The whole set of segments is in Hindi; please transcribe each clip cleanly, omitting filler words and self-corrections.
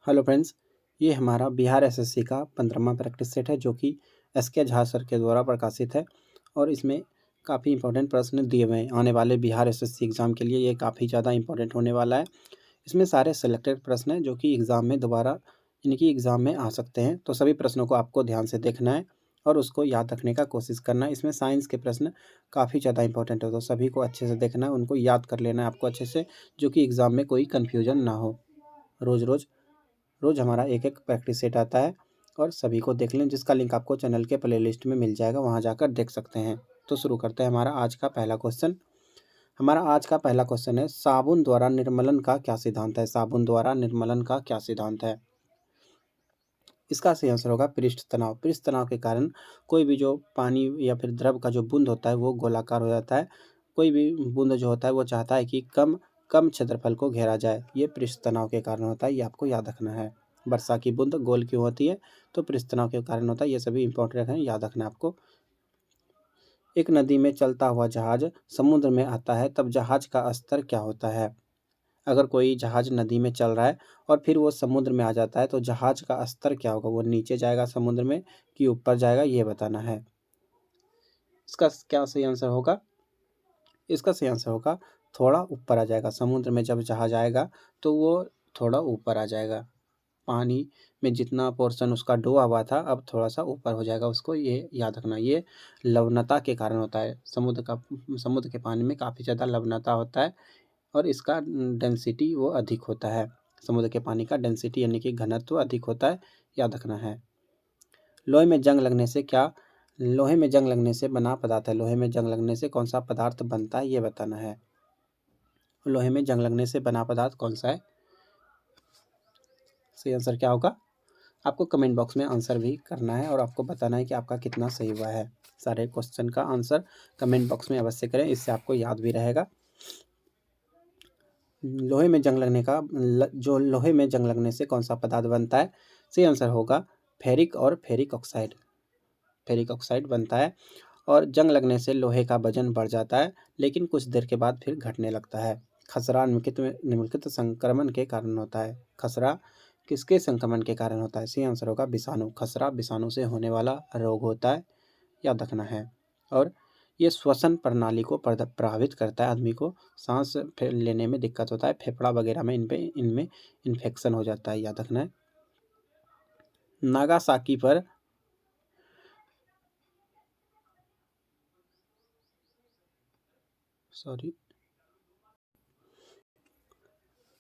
हेलो फ्रेंड्स, ये हमारा बिहार एसएससी का 15वां प्रैक्टिस सेट है जो कि एसके झा सर के द्वारा प्रकाशित है और इसमें काफ़ी इंपॉर्टेंट प्रश्न दिए हुए हैं। आने वाले बिहार एसएससी एग्ज़ाम के लिए ये काफ़ी ज़्यादा इंपॉर्टेंट होने वाला है। इसमें सारे सेलेक्टेड प्रश्न हैं जो कि एग्ज़ाम में दोबारा इनकी एग्ज़ाम में आ सकते हैं। तो सभी प्रश्नों को आपको ध्यान से देखना है और उसको याद रखने का कोशिश करना है। इसमें साइंस के प्रश्न काफ़ी ज़्यादा इंपॉर्टेंट है, तो सभी को अच्छे से देखना है, उनको याद कर लेना है आपको अच्छे से, जो कि एग्ज़ाम में कोई कन्फ्यूजन ना हो। रोज़ हमारा एक प्रैक्टिस सेट आता है और सभी को देख लें, जिसका लिंक आपको चैनल के प्लेलिस्ट में मिल जाएगा, वहाँ जाकर देख सकते हैं। तो शुरू करते हैं हमारा आज का पहला क्वेश्चन। हमारा आज का पहला क्वेश्चन है, साबुन द्वारा निर्मलन का क्या सिद्धांत है? साबुन द्वारा निर्मलन का क्या सिद्धांत है? इसका सही आंसर होगा पृष्ठ तनाव। पृष्ठ तनाव के कारण कोई भी जो पानी या फिर द्रव का जो बूंद होता है वो गोलाकार हो जाता है। कोई भी बूंद जो होता है वो चाहता है कि कम कम क्षेत्रफल को घेरा जाए। ये पृष्ठ तनाव के कारण होता है, ये आपको याद रखना है। वर्षा की बूंद गोल क्यों होती है? तो पृष्ठ तनाव के कारण होता है। ये सभी इंपॉर्टेंट है, याद रखना है आपको। एक नदी में चलता हुआ जहाज समुद्र में आता है, तब जहाज का स्तर क्या होता है? अगर कोई जहाज नदी में चल रहा है और फिर वो समुद्र में आ जाता है, तो जहाज का स्तर क्या होगा? वो नीचे जाएगा समुद्र में कि ऊपर जाएगा, ये बताना है। इसका क्या सही आंसर होगा? इसका सही आंसर होगा थोड़ा ऊपर आ जाएगा। समुद्र में जब जहाज आएगा तो वो थोड़ा ऊपर आ जाएगा। पानी में जितना पोर्शन उसका डूबा हुआ था, अब थोड़ा सा ऊपर हो जाएगा, उसको ये याद रखना। ये लवणता के कारण होता है। समुद्र के पानी में काफ़ी ज़्यादा लवणता होता है और इसका डेंसिटी वो अधिक होता है। समुद्र के पानी का डेंसिटी यानी कि घनत्व अधिक होता है, याद रखना है। लोहे में जंग लगने से बना पदार्थ है। लोहे में जंग लगने से कौन सा पदार्थ बनता है, ये बताना है। लोहे में जंग लगने से बना पदार्थ कौन सा है? सही आंसर क्या होगा? आपको कमेंट बॉक्स में आंसर भी करना है और आपको बताना है कि आपका कितना सही हुआ है। सारे क्वेश्चन का आंसर कमेंट बॉक्स में अवश्य करें, इससे आपको याद भी रहेगा। लोहे में जंग लगने से कौन सा पदार्थ बनता है? सही आंसर होगा फेरिक और फेरिक ऑक्साइड। फेरिक ऑक्साइड बनता है और जंग लगने से लोहे का वजन बढ़ जाता है, लेकिन कुछ देर के बाद फिर घटने लगता है। खसरा निम्नलिखित संक्रमण के कारण होता है। खसरा किसके संक्रमण के कारण होता है? सही आंसर होगा विषाणु। खसरा विषाणु से होने वाला रोग होता है, याद रखना है। और ये श्वसन प्रणाली को प्रभावित करता है। आदमी को सांस लेने में दिक्कत होता है, फेफड़ा वगैरह में इनमें इन्फेक्शन हो जाता है, याद रखना है। नागासाकी पर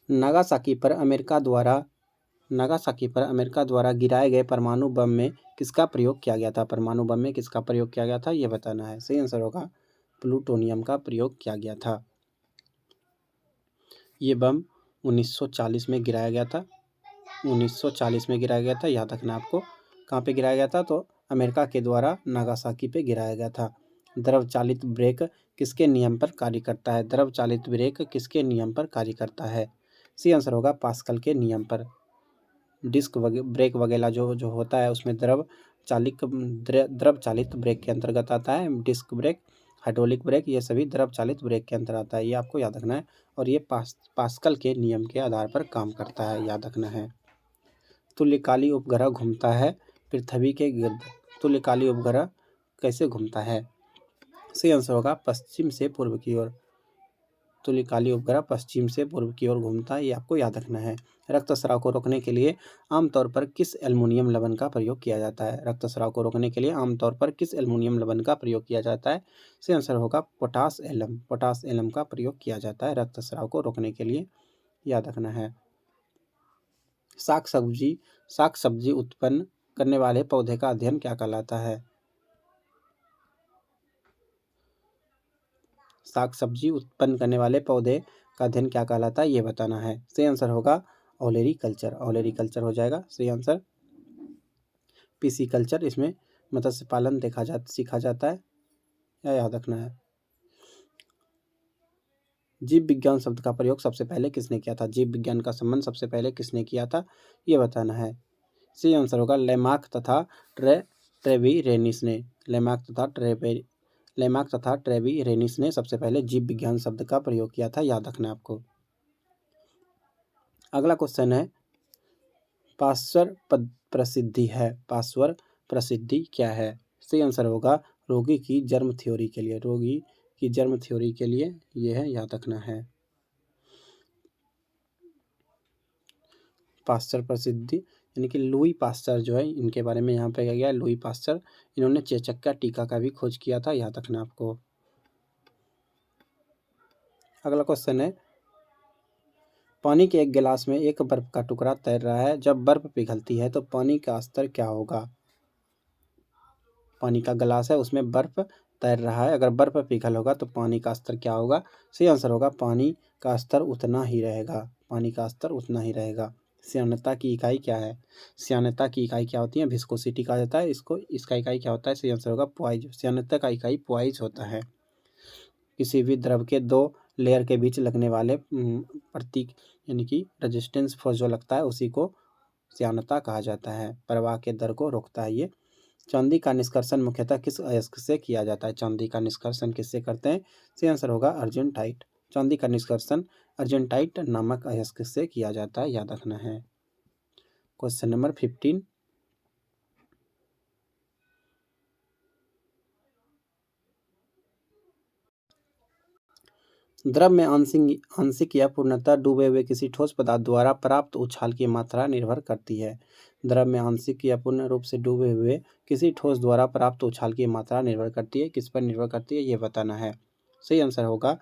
नागासाकी पर अमेरिका द्वारा गिराए गए परमाणु बम में किसका प्रयोग किया गया था? परमाणु बम में किसका प्रयोग किया गया था, ये बताना है। सही आंसर होगा प्लूटोनियम का प्रयोग किया गया था। ये बम 1940 में गिराया गया था। 1940 में गिराया गया था, याद रखना आपको। कहाँ पे गिराया गया था? तो अमेरिका के द्वारा नागासाकी पे गिराया गया था। द्रव चालित ब्रेक किसके नियम पर कार्य करता है? द्रव चालित ब्रेक किसके नियम पर कार्य करता है? सी आंसर होगा पास्कल के नियम पर। डिस्क ब्रेक वगैरह जो होता है उसमें द्रव चालित ब्रेक के अंतर्गत आता है। डिस्क ब्रेक, हाइड्रोलिक ब्रेक, ये सभी द्रव चालित ब्रेक के अंतर्गत आता है, ये आपको याद रखना है। और ये पास्कल के नियम के आधार पर काम करता है, याद रखना है। तुल्यकाली उपग्रह घूमता है पृथ्वी के गिर्द। तुल्यकाली उपग्रह कैसे घूमता है? सही आंसर होगा पश्चिम से पूर्व की ओर। तुल्यकाली उपग्रह पश्चिम से पूर्व की ओर घूमता है, ये आपको याद रखना है। रक्तस्राव को रोकने के लिए आमतौर पर किस एल्युमिनियम लवण का प्रयोग किया जाता है? रक्तस्राव को रोकने के लिए आमतौर पर किस एल्युमिनियम लवण का प्रयोग किया जाता है? सही आंसर होगा पोटास एलम। पोटास एलम का प्रयोग किया जाता है रक्तस्राव को रोकने के लिए, याद रखना है। साग सब्जी उत्पन्न करने वाले पौधे का अध्ययन क्या कहलाता है? साग सब्जी उत्पन्न करने वाले पौधे का अध्ययन क्या कहलाता है, ये बताना है। सही आंसर होगा ओलेरी कल्चर। ओलेरी कल्चर हो जाएगा सही आंसर। पीसी कल्चर, इसमें मत्स्य पालन सीखा जाता है, या याद रखना है। जीव विज्ञान शब्द का प्रयोग सबसे पहले किसने किया था? जीव विज्ञान का संबंध सबसे पहले किसने किया था, ये बताना है। सही आंसर होगा लेमार्क तथा ट्रेविरेनिस ने। लेमार्क तथा ट्रेविरेनिस ने सबसे पहले जीव विज्ञान शब्द का प्रयोग किया था, याद रखना है आपको। अगला क्वेश्चन है, पार्श्व प्रसिद्धि है। पार्श्व प्रसिद्धि क्या है? सही आंसर होगा रोगी की जर्म थ्योरी के लिए। रोगी की जर्म थ्योरी के लिए ये है, याद रखना है। पास्चर प्रसिद्धि यानी कि लुई पास्चर जो है, इनके बारे में यहाँ पे क्या गया है, लुई पास्चर, इन्होंने चेचक का टीका का भी खोज किया था, याद रखना आपको। अगला क्वेश्चन है, पानी के एक गिलास में एक बर्फ का टुकड़ा तैर रहा है। जब बर्फ पिघलती है तो पानी का स्तर क्या होगा? पानी का गिलास है, उसमें बर्फ तैर रहा है, अगर बर्फ पिघल होगा तो पानी का स्तर क्या होगा? सही आंसर होगा पानी का स्तर उतना ही रहेगा। पानी का स्तर उतना ही रहेगा। श्यानता की इकाई क्या है? श्यानता की इकाई क्या होती है? विस्कोसिटी कहा जाता है इसको। इसका इकाई क्या होता है? सही आंसर होगा पॉइज। श्यानता का इकाई पॉइज होता है। किसी भी द्रव के दो लेयर के बीच लगने वाले प्रतीक यानी कि रेजिस्टेंस फोर्स जो लगता है उसी को श्यानता कहा जाता है। प्रवाह के दर को रोकता है ये। चांदी का निष्कर्षण मुख्यतः किस अयस्क से किया जाता है? चांदी का निष्कर्षण किससे करते हैं? सही आंसर होगा अर्जेंटाइट। चांदी का निष्कर्षण अर्जेंटाइट नामक अयस्क से किया जाता है, याद रखना है। क्वेश्चन नंबर 15, द्रव में आंशिक या पूर्णतः डूबे हुए किसी ठोस पदार्थ द्वारा प्राप्त उछाल की मात्रा निर्भर करती है। द्रव में आंशिक या पूर्ण रूप से डूबे हुए किसी ठोस द्वारा प्राप्त उछाल की मात्रा निर्भर करती है। किस पर निर्भर करती है ये बताना है। सही आंसर होगा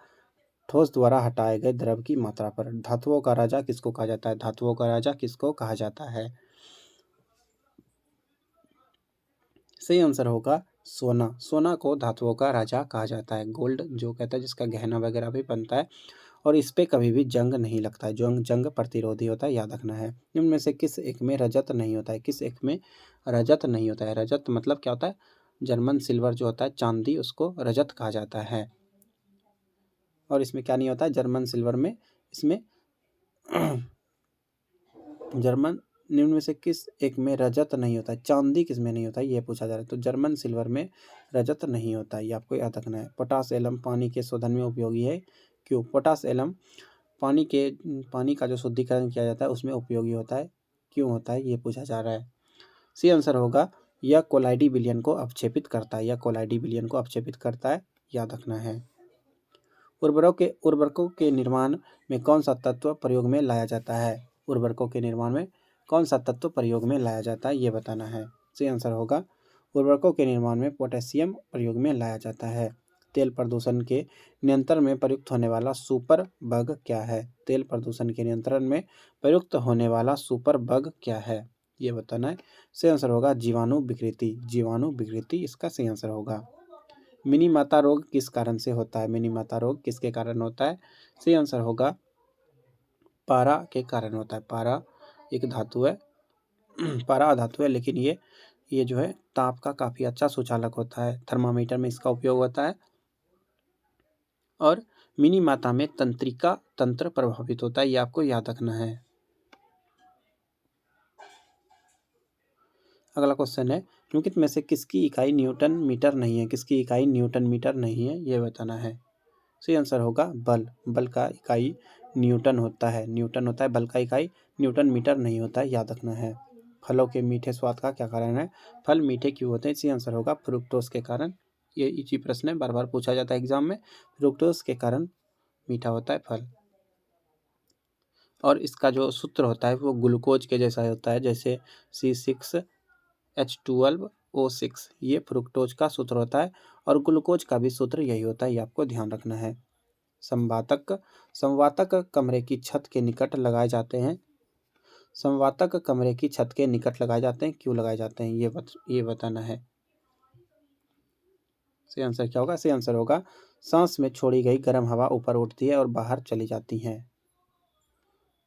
ठोस द्वारा हटाए गए द्रव की मात्रा पर। धातुओं का राजा किसको कहा जाता है? धातुओं का राजा किसको कहा जाता है? सही आंसर होगा सोना। सोना को धातुओं का राजा कहा जाता है। गोल्ड जो कहता है जिसका गहना वगैरह भी बनता है और इस पे कभी भी जंग नहीं लगता है, जो जंग प्रतिरोधी होता है, याद रखना है। इनमें से किस एक में रजत नहीं होता है? किस एक में रजत नहीं होता है? रजत मतलब क्या होता है? जर्मन सिल्वर जो होता है चांदी, उसको रजत कहा जाता है। और इसमें क्या नहीं होता है? जर्मन सिल्वर में, इसमें जर्मन निम्न में से किस एक में रजत नहीं होता है? चांदी किस में नहीं होता है ये पूछा जा रहा है। तो जर्मन सिल्वर में रजत नहीं होता है, ये आपको याद रखना है। पोटास एलम पानी के शोधन में उपयोगी है, क्यों? पोटास एलम पानी का जो शुद्धिकरण किया जाता है उसमें उपयोगी होता है, क्यों होता है ये पूछा जा रहा है। सी आंसर होगा यह कोलाइडी विलयन को अवक्षेपित करता है। यह कोलाइडी विलयन को अवक्षेपित करता है, याद रखना है। उर्वरकों के निर्माण में कौन सा तत्व प्रयोग में लाया जाता है? उर्वरकों के निर्माण में कौन सा तत्व प्रयोग में लाया जाता है ये बताना है। सही आंसर होगा उर्वरकों के निर्माण में पोटेशियम प्रयोग में लाया जाता है। तेल प्रदूषण के नियंत्रण में प्रयुक्त होने वाला सुपर बग क्या है? तेल प्रदूषण के नियंत्रण में प्रयुक्त होने वाला सुपर बग क्या है ये बताना है। सही आंसर होगा जीवाणु विकृति। जीवाणु विकृति इसका सही आंसर होगा। मिनी माता रोग किस कारण से होता है? मिनी माता रोग किसके कारण होता है? सही आंसर होगा पारा के कारण होता है। पारा एक धातु है, पारा धातु है, लेकिन ये जो है ताप का काफ़ी अच्छा सुचालक होता है। थर्मामीटर में इसका उपयोग होता है। और मिनी माता में तंत्रिका तंत्र प्रभावित होता है, ये आपको याद रखना है। अगला क्वेश्चन है, निम्नलिखित में से किसकी इकाई न्यूटन मीटर नहीं है? किसकी इकाई न्यूटन मीटर नहीं है ये बताना है। सही आंसर होगा बल। बल का इकाई न्यूटन होता है। न्यूटन होता है बल का इकाई, न्यूटन मीटर नहीं होता है, याद रखना है। फलों के मीठे स्वाद का क्या कारण है? फल मीठे क्यों होते हैं? सही आंसर होगा फ्रुक्टोज के कारण। ये इसी प्रश्न है, बार बार पूछा जाता है एग्जाम में। फ्रुक्टोज के कारण मीठा होता है फल। और इसका जो सूत्र होता है वो ग्लूकोज के जैसा होता है, जैसे C6H12O6, ये फ्रुक्टोज का सूत्र होता है। और ग्लूकोज का भी सूत्र यही होता है, ये आपको ध्यान रखना है। संवातक कमरे की छत के निकट लगाए जाते हैं। संवातक कमरे की छत के निकट लगाए जाते हैं, क्यों लगाए जाते हैं ये बताना है। सही आंसर क्या होगा? सही आंसर होगा सांस में छोड़ी गई गर्म हवा ऊपर उठती है और बाहर चली जाती है।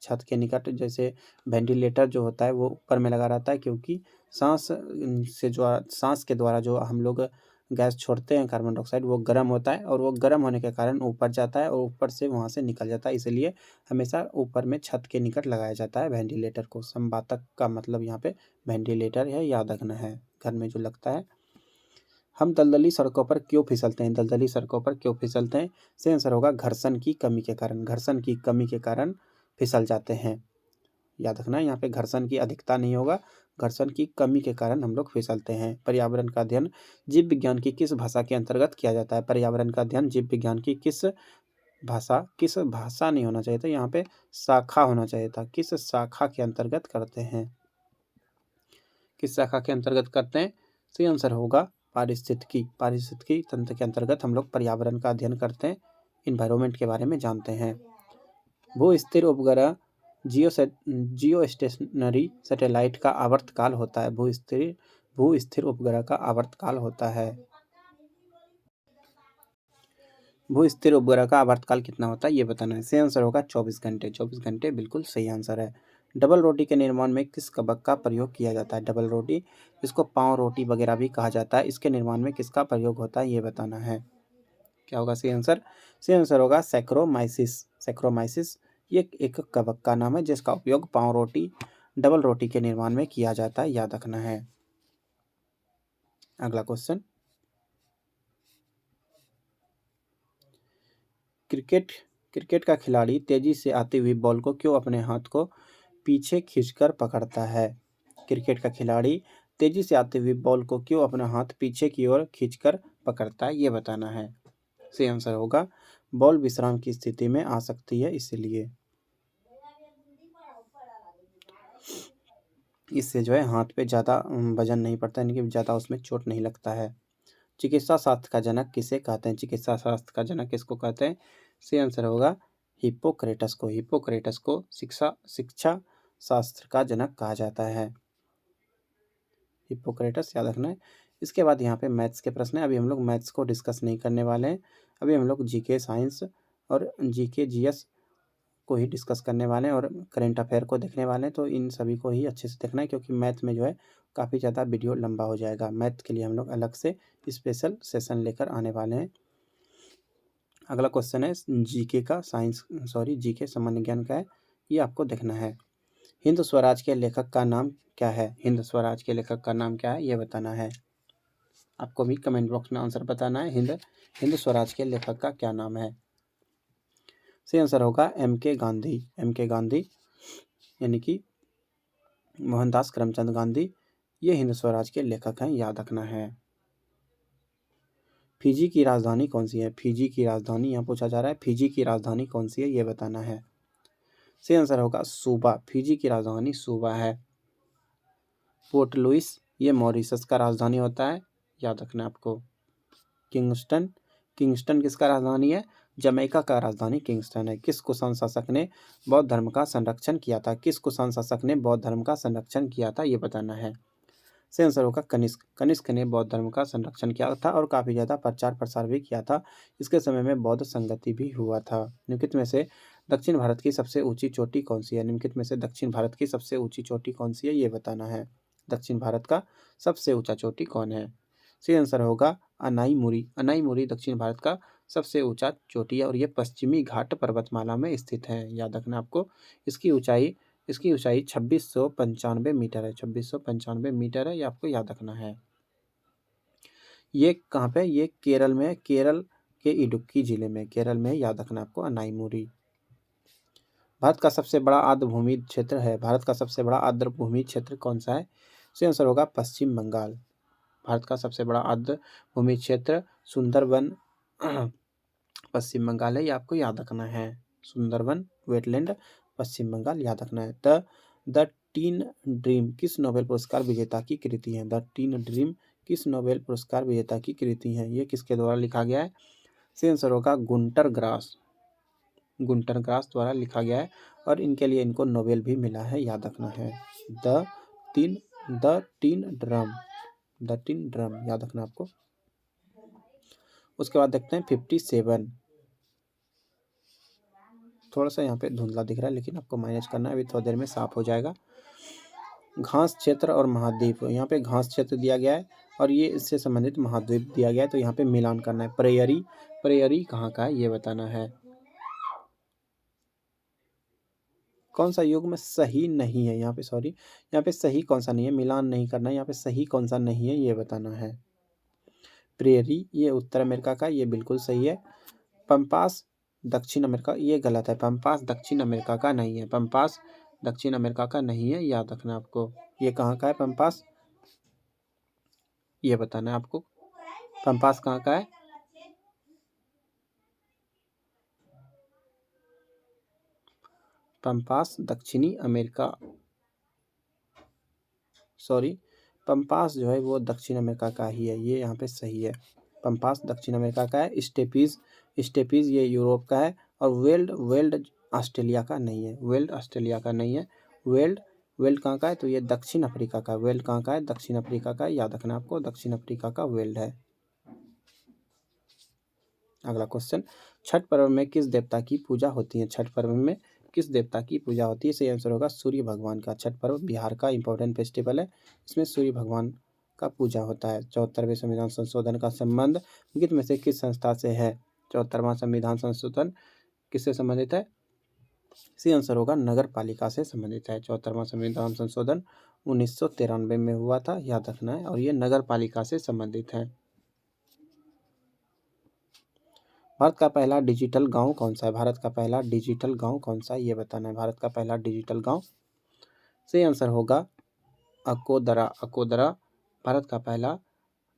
छत के निकट, जैसे वेंटिलेटर जो होता है वो ऊपर में लगा रहता है, क्योंकि सांस के द्वारा जो हम लोग गैस छोड़ते हैं कार्बन डाइऑक्साइड, वो गर्म होता है और वो गर्म होने के कारण ऊपर जाता है और ऊपर से वहाँ से निकल जाता है, इसलिए हमेशा ऊपर में छत के निकट लगाया जाता है वेंटिलेटर को। संवातक का मतलब यहाँ पे वेंटिलेटर है, याद रखना है, घर में जो लगता है। हम दलदली सड़कों पर क्यों फिसलते हैं? दलदली सड़कों पर क्यों फिसलते हैं? सही आंसर होगा घर्षण की कमी के कारण। घर्षण की कमी के कारण फिसल जाते हैं, याद रखना है, यहाँ पे घर्षण की अधिकता नहीं होगा, घर्षण की कमी के कारण हम लोग फिसलते हैं। पर्यावरण का अध्ययन जीव विज्ञान की किस भाषा के अंतर्गत किया जाता है? पर्यावरण का अध्ययन जीव विज्ञान की किस भाषा नहीं होना चाहिए था, यहाँ पे शाखा होना चाहिए था। किस शाखा के अंतर्गत करते हैं? किस शाखा के अंतर्गत करते हैं? सही आंसर होगा पारिस्थितिकी तंत्र के अंतर्गत हम लोग पर्यावरण का अध्ययन करते हैं, इन्वायरमेंट के बारे में जानते हैं। भू स्थिर उपग्रह जियो स्टेशनरी सैटेलाइट का आवर्तकाल होता है। भू स्थिर उपग्रह का आवर्तकाल होता है। भू स्थिर उपग्रह का आवर्तकाल कितना होता है ये बताना है। सही आंसर होगा 24 घंटे। 24 घंटे बिल्कुल सही आंसर है। डबल रोटी के निर्माण में किस कवक का प्रयोग किया जाता है? डबल रोटी, इसको पाँव रोटी वगैरह भी कहा जाता है, इसके निर्माण में किसका प्रयोग होता है ये बताना है। क्या होगा सही आंसर? सही आंसर होगा सैक्रोमाइसिस। ये एक कवक का नाम है जिसका उपयोग पाँव रोटी, डबल रोटी के निर्माण में किया जाता है, याद रखना है। अगला क्वेश्चन, क्रिकेट का खिलाड़ी तेजी से आती हुई बॉल को क्यों अपने हाथ को पीछे खींचकर पकड़ता है? क्रिकेट का खिलाड़ी तेजी से आती हुई बॉल को क्यों अपना हाथ पीछे की ओर खींचकर पकड़ता है ये बताना है। सही आंसर होगा बॉल विश्राम की स्थिति में आ सकती है, इसलिए। इससे जो है हाथ पे ज़्यादा वजन नहीं पड़ता, यानी कि ज़्यादा उसमें चोट नहीं लगता है। चिकित्सा शास्त्र का जनक किसे कहते हैं? चिकित्सा शास्त्र का जनक किसको कहते हैं? सही आंसर होगा हिप्पोक्रेटस को। हिप्पोक्रेटस को शिक्षा शास्त्र का जनक कहा जाता है। हिप्पोक्रेटस याद रखना है। इसके बाद यहाँ पे मैथ्स के प्रश्न है। अभी हम लोग मैथ्स को डिस्कस नहीं करने वाले हैं, अभी हम लोग जीके साइंस और जीके जीएस को ही डिस्कस करने वाले हैं और करंट अफेयर को देखने वाले हैं। तो इन सभी को ही अच्छे से देखना है, क्योंकि मैथ में जो है काफ़ी ज़्यादा वीडियो लंबा हो जाएगा। मैथ के लिए हम लोग अलग से स्पेशल सेशन लेकर आने वाले हैं। अगला क्वेश्चन है जीके सामान्य ज्ञान का है, ये आपको देखना है। हिंद स्वराज के लेखक का नाम क्या है? हिंद स्वराज के लेखक का नाम क्या है ये बताना है। आपको भी कमेंट बॉक्स में आंसर बताना है। हिंद स्वराज के लेखक का क्या नाम है? सही आंसर होगा M.K. गांधी, यानी कि मोहनदास करमचंद गांधी, ये हिंद स्वराज के लेखक हैं, याद रखना है। फिजी की राजधानी कौन सी है? फिजी की राजधानी यहाँ पूछा जा रहा है, फिजी की राजधानी कौन सी है ये बताना है। सही आंसर होगा सूबा। फिजी की राजधानी सूबा है। पोर्ट लुइस ये मॉरिशस का राजधानी होता है, याद रखना आपको। किंगस्टन किसका राजधानी है? जमैका का राजधानी किंगस्टन है। किस कुषाण शासक ने बौद्ध धर्म का संरक्षण किया था? किस कुषाण शासक ने बौद्ध धर्म का संरक्षण किया था ये बताना है। सही आंसर होगा कनिष्क ने बौद्ध धर्म का संरक्षण किया था और काफ़ी ज़्यादा प्रचार प्रसार भी किया था। इसके समय में बौद्ध संगति भी हुआ था। निम्नलिखित में से दक्षिण भारत की सबसे ऊंची चोटी कौन सी है? निम्नलिखित में से दक्षिण भारत की सबसे ऊंची चोटी कौन सी है ये बताना है। दक्षिण भारत का सबसे ऊंचा चोटी कौन है? सही आंसर होगा अनाईमुरी दक्षिण भारत का सबसे ऊंचा चोटी है और ये पश्चिमी घाट पर्वतमाला में स्थित है, याद रखना आपको। इसकी ऊंचाई 2695 मीटर है। 2695 मीटर है, ये आपको याद रखना है। ये कहाँ पे? ये केरल में, केरल के इडुक्की जिले में, केरल में, याद रखना आपको अनाईमुरी। भारत का सबसे बड़ा आर्द्रभूमि क्षेत्र है। भारत का सबसे बड़ा आर्द्रभूमि क्षेत्र कौन सा है? सही आंसर होगा पश्चिम बंगाल। भारत का सबसे बड़ा आर्द्रभूमि क्षेत्र सुंदरवन पश्चिम बंगाल है, ये आपको याद रखना है। सुंदरवन वेटलैंड पश्चिम बंगाल, याद रखना है। द टीन ड्रीम किस नोबेल पुरस्कार विजेता की कृति है? द टीन ड्रीम किस नोबेल पुरस्कार विजेता की कृति है? ये किसके द्वारा लिखा गया है? सही आंसर होगा गुंटर ग्रास द्वारा लिखा गया है और इनके लिए इनको नोबेल भी मिला है, याद रखना है। द टीन ड्रम, याद रखना आपको। उसके बाद देखते हैं 57। थोड़ा सा यहाँ पे धुंधला दिख रहा है, लेकिन आपको मैनेज करना है, अभी थोड़ी देर में साफ हो जाएगा। घास क्षेत्र और महाद्वीप, यहाँ पे घास क्षेत्र दिया गया है और ये इससे संबंधित महाद्वीप दिया गया है, तो यहाँ पे मिलान करना है। प्रेयरी कहाँ का है ये बताना है। कौन सा युग में सही नहीं है? यहाँ पे सही कौन सा नहीं है, मिलान नहीं करना है, यहाँ पे सही कौन सा नहीं है ये बताना है। प्रेयरी ये उत्तर अमेरिका का, ये बिल्कुल सही है। पंपास दक्षिण अमेरिका, ये गलत है। पंपास दक्षिण अमेरिका का नहीं है। पंपास दक्षिण अमेरिका का नहीं है, याद रखना आपको। ये कहाँ का है पम्पास, ये बताना है आपको। पम्पास कहाँ का है? पम्पास दक्षिणी अमेरिका, सॉरी, पम्पास जो है वो दक्षिण अमेरिका का ही है, ये यहाँ पे सही है। पम्पास दक्षिण अमेरिका का है। स्टेपीज ये यूरोप का है। और वेल्ड वेल्ड ऑस्ट्रेलिया का नहीं है, वेल्ड ऑस्ट्रेलिया का नहीं है। वेल्ड वेल्ड कहाँ का है? तो ये दक्षिण अफ्रीका का। वेल्ड कहाँ का है? दक्षिण अफ्रीका का, याद रखना आपको, दक्षिण अफ्रीका का वेल्ड है। अगला क्वेश्चन, छठ पर्व में किस देवता की पूजा होती है? छठ पर्व में किस देवता की पूजा होती है? सही आंसर होगा सूर्य भगवान का। छठ पर्व बिहार का इंपॉर्टेंट फेस्टिवल है, इसमें सूर्य भगवान का पूजा होता है। 74वें संविधान संशोधन का संबंध निम्नलिखित में से किस संस्था से है? 74वां संविधान संशोधन किससे संबंधित है? सही आंसर होगा नगर पालिका से संबंधित है। 74वां संविधान संशोधन 1993 में हुआ था, याद रखना है, और ये नगर पालिका से संबंधित है। भारत का पहला डिजिटल गांव कौन सा है? भारत का पहला डिजिटल गांव कौन सा है, ये बताना है। भारत का पहला डिजिटल गांव, सही आंसर होगा अकोदरा। अकोदरा भारत का पहला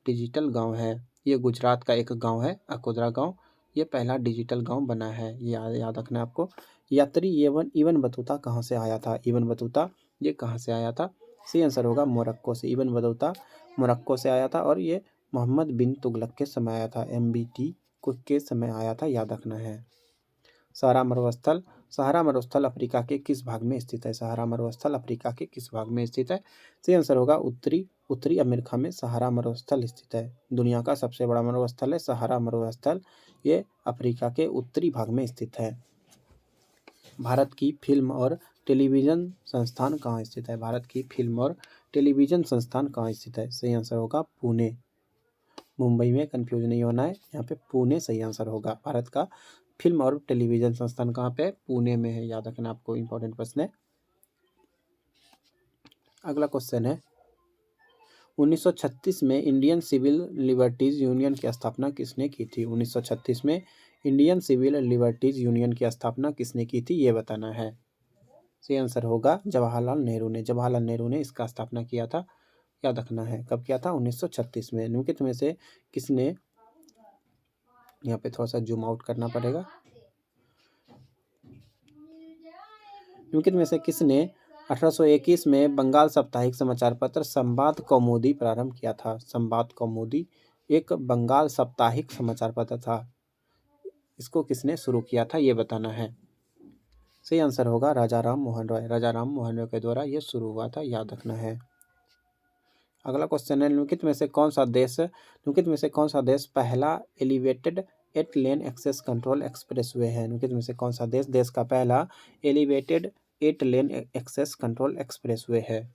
डिजिटल गांव है। ये गुजरात का एक गांव है अकोदरा गांव, ये पहला डिजिटल गांव बना है, ये याद रखना है आपको। यात्री इबन बतूता कहाँ से आया था? इबन बतूता ये कहाँ से आया था? सही आंसर होगा मोरक्को से। इबन बतूता मोरक्को से आया था, और ये मोहम्मद बिन तुगलक के समय आया था, MBT के समय आया था, याद रखना है। सहारा मरुस्थल, सहारा मरुस्थल अफ्रीका के किस भाग में स्थित है? सहारा मरुस्थल अफ्रीका के किस भाग में स्थित है? सही आंसर होगा उत्तरी अमेरिका में सहारा मरुस्थल स्थित है। दुनिया का सबसे बड़ा मरुस्थल है सहारा मरुस्थल, ये अफ्रीका के उत्तरी भाग में स्थित है। भारत की फिल्म और टेलीविजन संस्थान कहाँ स्थित है? भारत की फिल्म और टेलीविजन संस्थान कहाँ स्थित है? सही आंसर होगा पुणे। मुंबई में कंफ्यूज नहीं होना है, यहाँ पे पुणे सही आंसर होगा। भारत का फिल्म और टेलीविजन संस्थान कहाँ पे? पुणे में है, याद रखना आपको, इंपॉर्टेंट प्रश्न है। अगला क्वेश्चन है, 1936 में इंडियन सिविल लिबर्टीज यूनियन की स्थापना किसने की थी? 1936 में इंडियन सिविल लिबर्टीज यूनियन की स्थापना किसने की थी, ये बताना है। सही आंसर होगा जवाहरलाल नेहरू ने। जवाहरलाल नेहरू ने इसका स्थापना किया था, याद रखना है। कब किया था? 1936 में। निम्नलिखित में से किसने, यहाँ पे थोड़ा सा जूम आउट करना पड़ेगा, निम्नलिखित में से किसने 1821 में बंगाल साप्ताहिक समाचार पत्र संवाद कौमुदी प्रारंभ किया था? संवाद कौमुदी एक बंगाल साप्ताहिक समाचार पत्र था, इसको किसने शुरू किया था, ये बताना है। सही आंसर होगा राजा राम मोहन रॉय। राजा राम मोहन रॉय के द्वारा ये शुरू हुआ था, याद रखना है। अगला क्वेश्चन है, निम्नलिखित में से कौन सा देश पहला elevated 8 lane access control expressway है? निम्नलिखित में से कौन सा देश का पहला elevated 8 lane access control expressway है?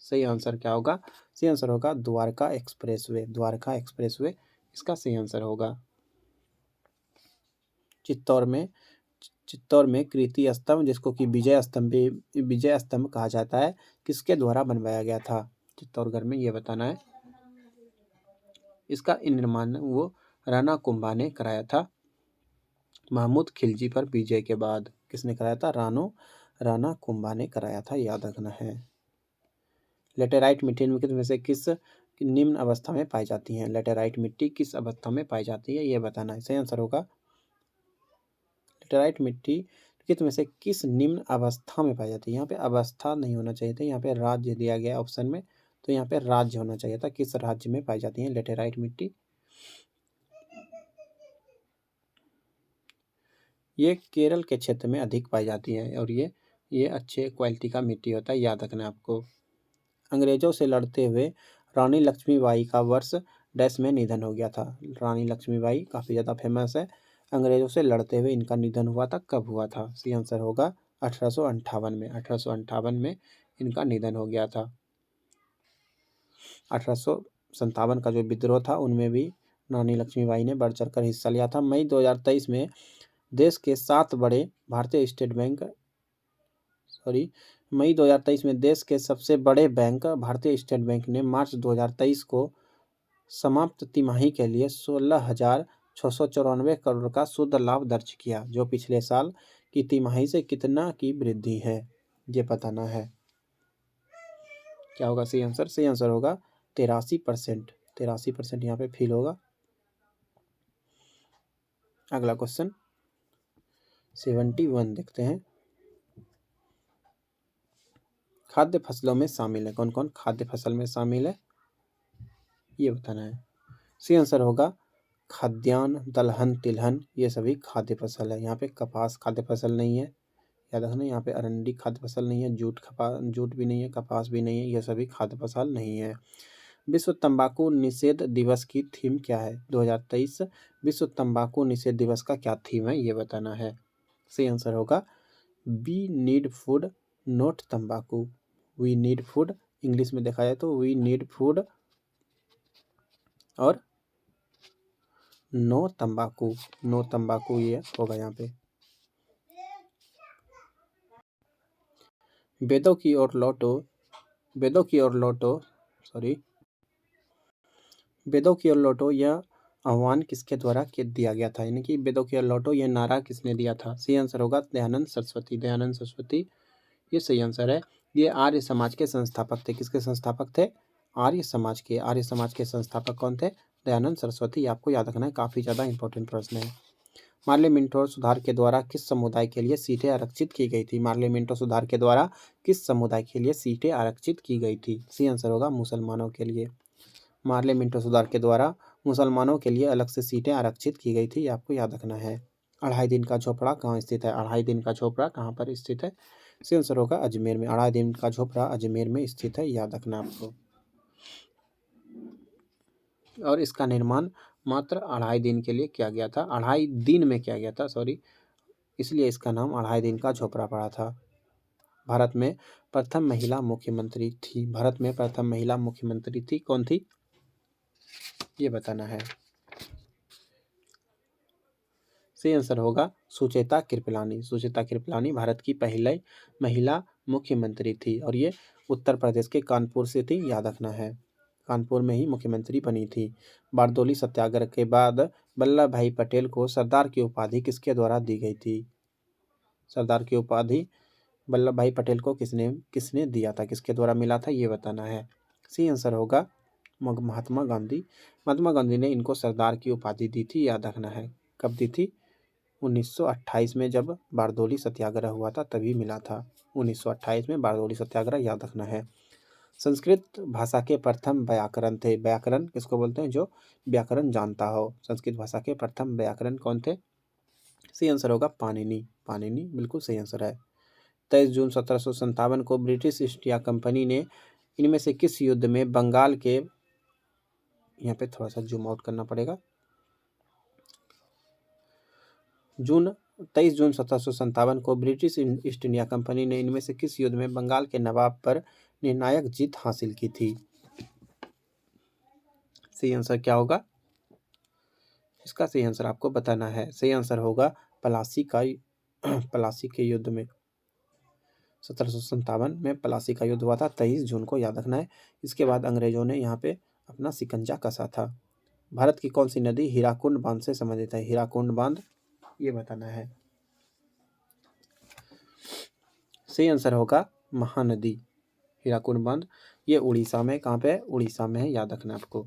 सही आंसर क्या होगा? सही आंसर होगा द्वारका एक्सप्रेसवे। द्वारका एक्सप्रेसवे इसका सही आंसर होगा। चित्तौड़ में कीर्ति स्तंभ, जिसको कि विजय स्तंभ कहा जाता है, किसके द्वारा बनवाया गया था चित्तौड़गढ़ में, ये बताना है। इसका निर्माण वो राणा कुंभा ने कराया था, महमूद खिलजी पर विजय के बाद। किसने कराया था? राणा कुंभा ने कराया था, याद रखना है। लेटेराइट मिट्टी निम्नलिखित में से किस निम्न अवस्था में पाई जाती है? लेटेराइट मिट्टी किस अवस्था में पाई जाती है, ये बताना है। सही आंसर होगा लेटेराइट मिट्टी निम्नलिखित में से किस निम्न अवस्था में पाई जाती है? यहाँ पे अवस्था नहीं होना चाहिए था, यहाँ पे राज्य दिया गया ऑप्शन में, तो यहाँ पे राज्य होना चाहिए था। किस राज्य में पाई जाती है लेटेराइट मिट्टी? ये केरल के क्षेत्र में अधिक पाई जाती है, और ये अच्छे क्वालिटी का मिट्टी होता है, याद रखना है आपको। अंग्रेजों से लड़ते हुए रानी लक्ष्मीबाई का वर्ष डैश में निधन हो गया था। रानी लक्ष्मीबाई काफ़ी ज़्यादा फेमस है। अंग्रेजों से लड़ते हुए इनका निधन हुआ था, कब हुआ था? सही आंसर होगा 1858 में। 1858 में इनका निधन हो गया था। 1857 का जो विद्रोह था उनमें भी रानी लक्ष्मीबाई ने बढ़ चढ़कर हिस्सा लिया था। मई 2023 में देश के 7 बड़े मई 2023 में देश के सबसे बड़े बैंक भारतीय स्टेट बैंक ने मार्च 2023 को समाप्त तिमाही के लिए 16,694 करोड़ का शुद्ध लाभ दर्ज किया, जो पिछले साल की तिमाही से कितना की वृद्धि है? ये बताना है। क्या होगा सही आंसर? सही आंसर होगा 83%। 83% यहाँ पे फील होगा। अगला क्वेश्चन 71 देखते हैं। खाद्य फसलों में शामिल है, कौन कौन खाद्य फसल में शामिल है ये बताना है। सही आंसर होगा खाद्यान्न, दलहन, तिलहन, ये सभी खाद्य फसल है। यहाँ पे कपास खाद्य फसल नहीं है, याद रखना। यहाँ पे अरंडी खाद्य फसल नहीं है, जूट भी नहीं है, कपास भी नहीं है, ये सभी खाद्य फसल नहीं है। विश्व तंबाकू निषेध दिवस की थीम क्या है? 2023 विश्व तंबाकू निषेध दिवस का क्या थीम है ये बताना है। सही आंसर होगा वी नीड फूड नॉट तंबाकू। वी नीड फूड, इंग्लिश में देखा जाए तो वी नीड फूड और नो तंबाकू। नो तंबाकू ये होगा यहाँ पे। वेदों की ओर लौटो, वेदों की ओर लौटो, सॉरी, वेदों की ओर लौटो यह आह्वान किसके द्वारा दिया गया था? यानी कि वेदों की ओर लौटो यह नारा किसने दिया था? सही आंसर होगा दयानंद सरस्वती। दयानंद सरस्वती ये सही आंसर है। ये आर्य समाज के संस्थापक थे। किसके संस्थापक थे? आर्य समाज के। आर्य समाज के संस्थापक कौन थे? दयानंद सरस्वती। आपको याद रखना है, काफ़ी ज़्यादा इंपॉर्टेंट प्रश्न है। मार्ले मिंटो सुधार के द्वारा किस समुदाय के लिए सीटें आरक्षित की गई थी? मार्ले मिंटो सुधार के द्वारा किस समुदाय के लिए सीटें आरक्षित की गई थी? सही आंसर होगा मुसलमानों के लिए। मार्ले मिंटो सुधार के द्वारा मुसलमानों के लिए अलग से सीटें आरक्षित की गई थी, आपको याद रखना है। अढ़ाई दिन का झोपड़ा कहाँ स्थित है? अढ़ाई दिन का झोपड़ा कहाँ पर स्थित है? सही आंसर होगा अजमेर में। अढ़ाई दिन का झोपड़ा अजमेर में स्थित है, याद रखना आपको। और इसका निर्माण मात्र अढ़ाई दिन के लिए किया गया था, अढ़ाई दिन में किया गया था, सॉरी, इसलिए इसका नाम अढ़ाई दिन का झोपड़ा पड़ा था। भारत में प्रथम महिला मुख्यमंत्री थी। भारत में प्रथम महिला मुख्यमंत्री थी, कौन थी ये बताना है। सही आंसर होगा सुचेता कृपलानी। सुचेता कृपलानी भारत की पहली महिला मुख्यमंत्री थी और ये उत्तर प्रदेश के कानपुर से थी, याद रखना है। कानपुर में ही मुख्यमंत्री बनी थी। बारदोली सत्याग्रह के बाद वल्लभ भाई पटेल को सरदार की उपाधि किसके द्वारा दी गई थी? सरदार की उपाधि वल्लभ भाई पटेल को किसने किसने दिया था, किसके द्वारा मिला था ये बताना है। सही आंसर होगा महात्मा गांधी। महात्मा गांधी ने इनको सरदार की उपाधि दी थी, याद रखना है। कब दी थी? 1928 में जब बारदोली सत्याग्रह हुआ था तभी मिला था। 1928 में बारदोली सत्याग्रह, याद रखना है। संस्कृत भाषा के प्रथम व्याकरण थे। व्याकरण किसको बोलते हैं? जो व्याकरण जानता हो। संस्कृत भाषा के प्रथम व्याकरण कौन थे? सही आंसर होगा पाणिनि। पाणिनि बिल्कुल सही आंसर है। 23 जून 1757 को ब्रिटिश ईस्ट इंडिया कंपनी ने इनमें से किस युद्ध में बंगाल के, यहाँ पे थोड़ा सा जूम आउट करना पड़ेगा, 23 जून 1757 को ब्रिटिश ईस्ट इंडिया कंपनी ने इनमें से किस युद्ध में बंगाल के नवाब पर निर्णायक जीत हासिल की थी? सही आंसर क्या होगा? इसका सही आंसर आपको बताना है। सही आंसर होगा प्लासी का प्लासी के युद्ध में। 1757 में प्लासी का युद्ध हुआ था, 23 जून को, याद रखना है। इसके बाद अंग्रेजों ने यहाँ पे अपना शिकंजा कसा था। भारत की कौन सी नदी हीराकुंड बांध से संबंधित है? हीराकुंड बांध ये बताना है। सही आंसर होगा महानदी। हीराकुंड बांध ये उड़ीसा में, कहाँ पे है? उड़ीसा में है, याद रखना आपको,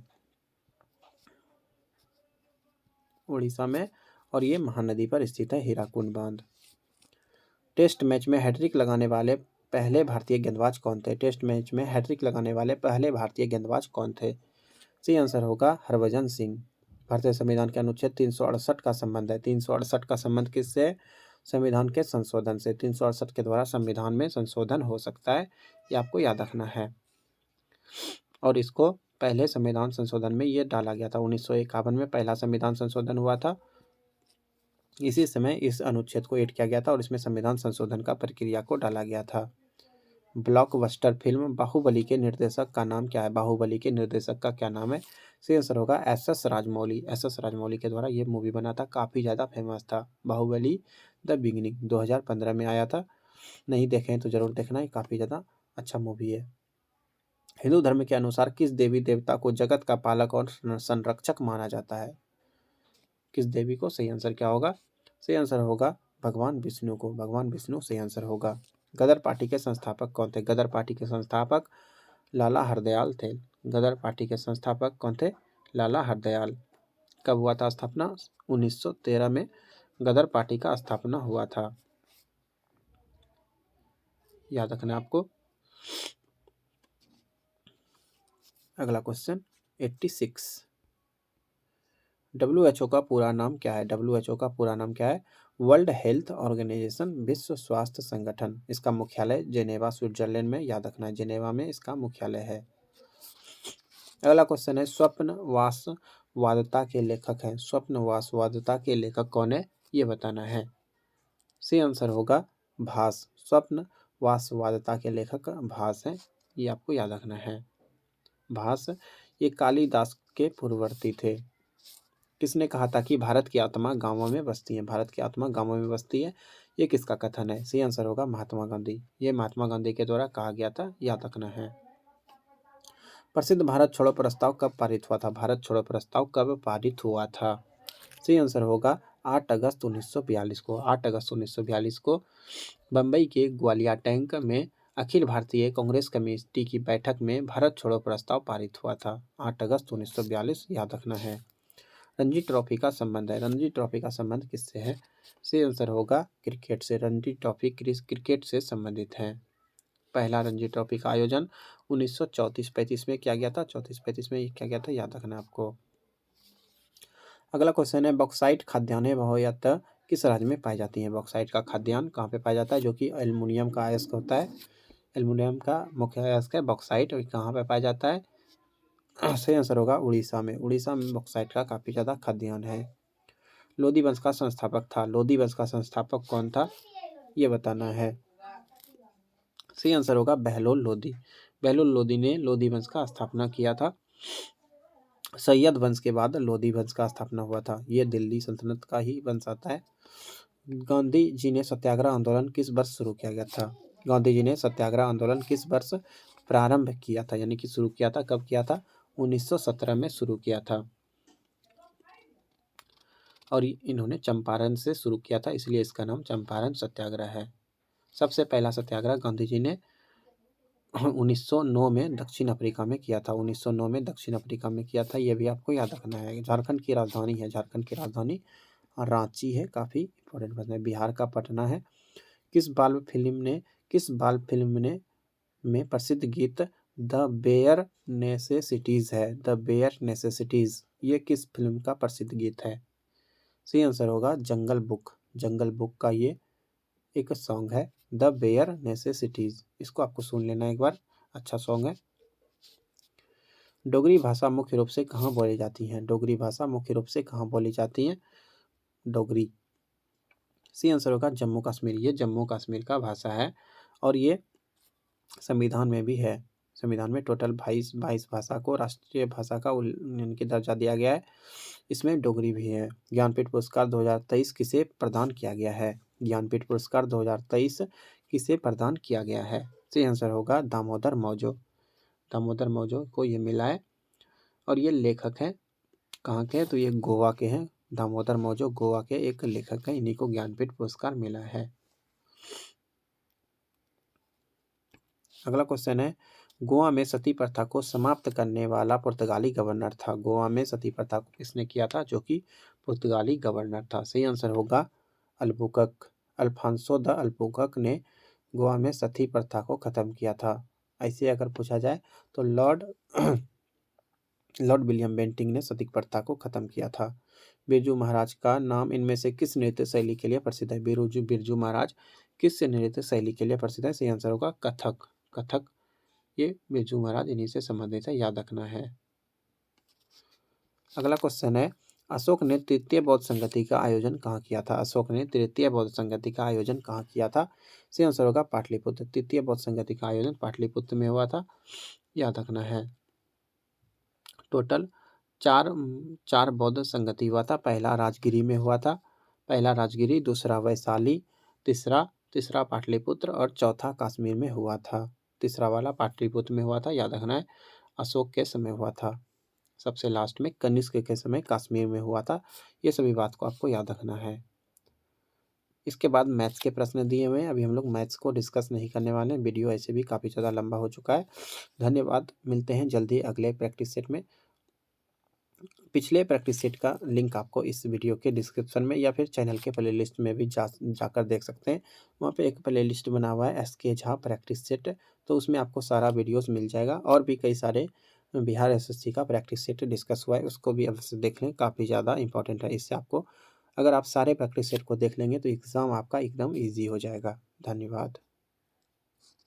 उड़ीसा में। और ये महानदी पर स्थित है हीराकुंड बांध। टेस्ट मैच में हैट्रिक लगाने वाले पहले भारतीय गेंदबाज कौन थे? टेस्ट मैच में हैट्रिक लगाने वाले पहले भारतीय गेंदबाज कौन थे? सही आंसर होगा हरभजन सिंह। भारतीय संविधान के अनुच्छेद 368 का संबंध है। 368 का संबंध किससे? संविधान के संशोधन से। 368 के द्वारा संविधान में संशोधन हो सकता है, ये आपको याद रखना है। और इसको पहले संविधान संशोधन में ये डाला गया था। 1951 में पहला संविधान संशोधन हुआ था। इसी समय इस अनुच्छेद को ऐड किया गया था और इसमें संविधान संशोधन का प्रक्रिया को डाला गया था। ब्लॉकबस्टर फिल्म बाहुबली के निर्देशक का नाम क्या है? बाहुबली के निर्देशक का क्या नाम है? सही आंसर होगा एस.एस. राजमौली। एस.एस. राजमौली के द्वारा ये मूवी बना था, काफ़ी ज़्यादा फेमस था। बाहुबली द बिगिनिंग 2015 में आया था। नहीं देखे हैं तो ज़रूर देखना है, काफ़ी ज़्यादा अच्छा मूवी है। हिंदू धर्म के अनुसार किस देवी देवता को जगत का पालक और संरक्षक माना जाता है? किस देवी को? सही आंसर क्या होगा? सही आंसर होगा भगवान विष्णु को। भगवान विष्णु सही आंसर होगा। गदर पार्टी के संस्थापक कौन थे? गदर पार्टी के संस्थापक लाला हरदयाल थे। गदर पार्टी के संस्थापक कौन थे? लाला हरदयाल। कब हुआ था स्थापना? 1913 में गदर पार्टी का स्थापना हुआ था, याद रखना आपको। अगला क्वेश्चन 86, WHO का पूरा नाम क्या है? WHO का पूरा नाम क्या है? वर्ल्ड हेल्थ ऑर्गेनाइजेशन, विश्व स्वास्थ्य संगठन। इसका मुख्यालय जेनेवा स्विट्जरलैंड में, याद रखना है, जेनेवा में इसका मुख्यालय है। अगला क्वेश्चन है स्वप्नवासवादता के लेखक हैं। स्वप्नवासवादता के लेखक कौन है, ये बताना है। सी आंसर होगा भास। स्वप्नवासवादता के लेखक भास हैं, ये आपको याद रखना है। भास ये कालिदास के पूर्ववर्ती थे। किसने कहा था कि भारत की आत्मा गांवों में बसती है? भारत की आत्मा गांवों में बसती है, ये किसका कथन है? सही आंसर होगा महात्मा गांधी। ये महात्मा गांधी के द्वारा कहा गया था, याद रखना है। प्रसिद्ध भारत छोड़ो प्रस्ताव कब पारित हुआ था? भारत छोड़ो प्रस्ताव कब पारित हुआ था? सही आंसर होगा 8 अगस्त 1942 को। 8 अगस्त 1942 को बम्बई के ग्वालिया टैंक में अखिल भारतीय कांग्रेस कमेटी की बैठक में भारत छोड़ो प्रस्ताव पारित हुआ था। 8 अगस्त 1942, याद रखना है। रणजी ट्रॉफी का संबंध है। रणजी ट्रॉफी का संबंध किससे है? सही आंसर होगा क्रिकेट से। रणजी ट्रॉफी क्रिकेट से संबंधित है। पहला रणजी ट्रॉफी का आयोजन 1934-35 में किया गया था। 34-35 में किया गया था, याद रखना आपको। अगला क्वेश्चन है बॉक्साइट खाद्यान्य बहुयत किस राज्य में पाई जाती है? बॉक्साइट का खाद्यान्न कहाँ पे पाया जाता है? जो कि एल्युमिनियम का अयस्क होता है। एल्युमिनियम का मुख्य अयस्क है बॉक्साइट, और कहाँ पे पाया जाता है? सही आंसर होगा उड़ीसा में। उड़ीसा में बॉक्साइट का काफ़ी ज़्यादा खाद्यान्न है। लोधी वंश का संस्थापक था। लोधी वंश का संस्थापक कौन था, ये बताना है। सही आंसर होगा बहलोल लोधी। बहलोल लोधी ने लोधी वंश का स्थापना किया था। सैयद वंश के बाद लोधी वंश का स्थापना हुआ था। ये दिल्ली सल्तनत का ही वंश आता है। गांधी जी ने सत्याग्रह आंदोलन किस वर्ष शुरू किया गया था? गांधी जी ने सत्याग्रह आंदोलन किस वर्ष प्रारंभ किया था, यानी कि शुरू किया था? कब किया था? 1917 में शुरू किया था, और इन्होंने चंपारण से शुरू किया था, इसलिए इसका नाम चंपारण सत्याग्रह है। सबसे पहला सत्याग्रह गांधी जी ने 1909 में दक्षिण अफ्रीका में किया था। 1909 में दक्षिण अफ्रीका में किया था, यह भी आपको याद रखना है। झारखंड की राजधानी है, झारखंड की राजधानी रांची है। काफ़ी इंपॉर्टेंट बात है। बिहार का पटना है। किस बाल फिल्म ने में प्रसिद्ध गीत द बेयर नेसेसिटीज़ है? द बेयर नेसेसिटीज़, ये किस फिल्म का प्रसिद्ध गीत है? सही आंसर होगा जंगल बुक। जंगल बुक का ये एक सॉन्ग है, द बेयर नेसेसिटीज़। इसको आपको सुन लेना एक बार, अच्छा सॉन्ग है। डोगरी भाषा मुख्य रूप से कहाँ बोली जाती है? डोगरी भाषा मुख्य रूप से कहाँ बोली जाती है? डोगरी। सी आंसर होगा जम्मू कश्मीर। ये जम्मू कश्मीर का भाषा है, और ये संविधान में भी है। संविधान में टोटल 22 भाषा को राष्ट्रीय भाषा का इनकी दर्जा दिया गया है। इसमें डोगरी भी है। ज्ञानपीठ पुरस्कार 2023 किसे प्रदान किया गया है? ज्ञानपीठ पुरस्कार 2023 किसे प्रदान किया गया है? सही आंसर होगा दामोदर मौजो। दामोदर मौजो को ये मिला है, और ये लेखक हैं कहाँ के? तो ये गोवा के हैं। दामोदर मौजो गोवा के एक लेखक हैं, इन्हीं को ज्ञानपीठ पुरस्कार मिला है। अगला क्वेश्चन है गोवा में सती प्रथा को समाप्त करने वाला पुर्तगाली गवर्नर था। गोवा में सती प्रथा को किसने किया था? जो कि पुर्तगाली गवर्नर था। सही आंसर होगा अल्बुकर्क। अल्फांसो द अल्बुकर्क ने गोवा में सती प्रथा को खत्म किया था। ऐसे अगर पूछा जाए तो लॉर्ड विलियम बेंटिंक ने सती प्रथा को खत्म किया था। बिरजू महाराज का नाम इनमें से किस नृत्य शैली के लिए प्रसिद्ध है? बिरजू महाराज किस नृत्य शैली के लिए प्रसिद्ध है? सही आंसर होगा कथक। कथक, ये बिरजू महाराज इन्हीं से संबंधित है, याद रखना है। अगला क्वेश्चन है अशोक ने तृतीय बौद्ध संगति का आयोजन कहाँ किया था? अशोक ने तृतीय बौद्ध संगति का आयोजन कहाँ किया था? सही आंसर होगा पाटलिपुत्र। तृतीय बौद्ध संगति का आयोजन पाटलिपुत्र में हुआ था, याद रखना है। टोटल चार बौद्ध संगति हुआ था। पहला राजगिरी में हुआ था, पहला राजगिरी, दूसरा वैशाली, तीसरा पाटलिपुत्र, और चौथा कश्मीर में हुआ था। तीसरा वाला पाटलिपुत्र में हुआ था, याद रखना है। अशोक के समय हुआ था। सबसे लास्ट में कनिष्क के समय कश्मीर में हुआ था। ये सभी बात को आपको याद रखना है। इसके बाद मैथ्स के प्रश्न दिए हुए हैं। अभी हम लोग मैथ्स को डिस्कस नहीं करने वाले हैं, वीडियो ऐसे भी काफ़ी ज़्यादा लंबा हो चुका है। धन्यवाद, मिलते हैं जल्दी अगले प्रैक्टिस सेट में। पिछले प्रैक्टिस सेट का लिंक आपको इस वीडियो के डिस्क्रिप्शन में या फिर चैनल के प्लेलिस्ट में भी जाकर देख सकते हैं। वहाँ पे एक प्लेलिस्ट बना हुआ है एसके झा प्रैक्टिस सेट, तो उसमें आपको सारा वीडियोस मिल जाएगा। और भी कई सारे बिहार एसएससी का प्रैक्टिस सेट डिस्कस हुआ है, उसको भी अवश्य देख लें, काफ़ी ज़्यादा इंपॉर्टेंट है। इससे आपको, अगर आप सारे प्रैक्टिस सेट को देख लेंगे तो एग्ज़ाम आपका एकदम ईजी हो जाएगा। धन्यवाद।